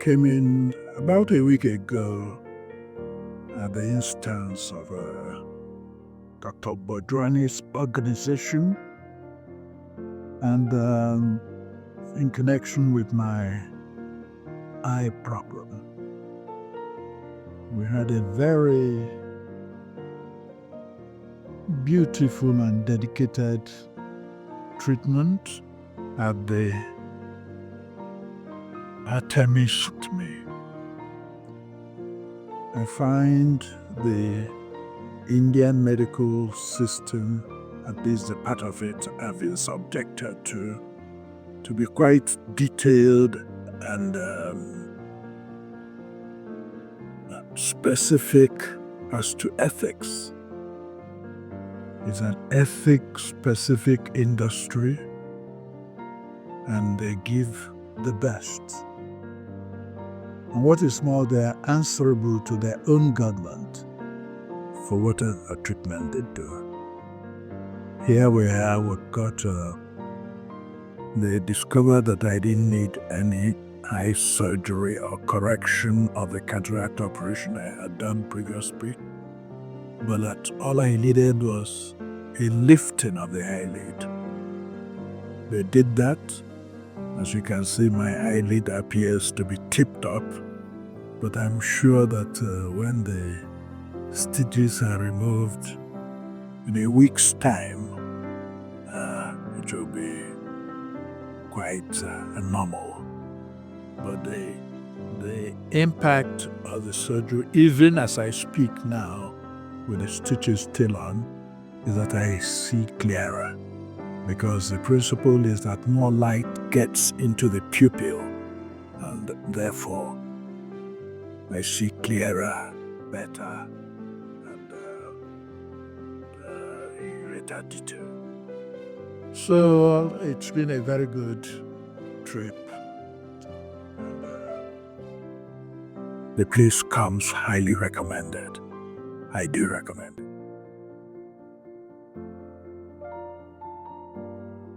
came in about a week ago at the instance of Dr. Bodwani's organization and in connection with my eye problem. We had a very beautiful and dedicated treatment at the Artemis. I find the Indian medical system, at least a part of it, have been subjected to be quite detailed and specific as to ethics. It's an ethics-specific industry, and they give the best. And what is more, they are answerable to their own government for whatever treatment they do. Here we are, we've got, they discovered that I didn't need any eye surgery or correction of the cataract operation I had done previously, but that all I needed was a lifting of the eyelid. They did that. As you can see, my eyelid appears to be tipped up, but I'm sure that when the stitches are removed in a week's time, it will be quite normal. But the impact of the surgery, even as I speak now, with the stitches still on, is that I see clearer. Because the principle is that more light gets into the pupil, and therefore I see clearer, better, and in greater detail. So it's been a very good trip. And, the place comes highly recommended. I do recommend it.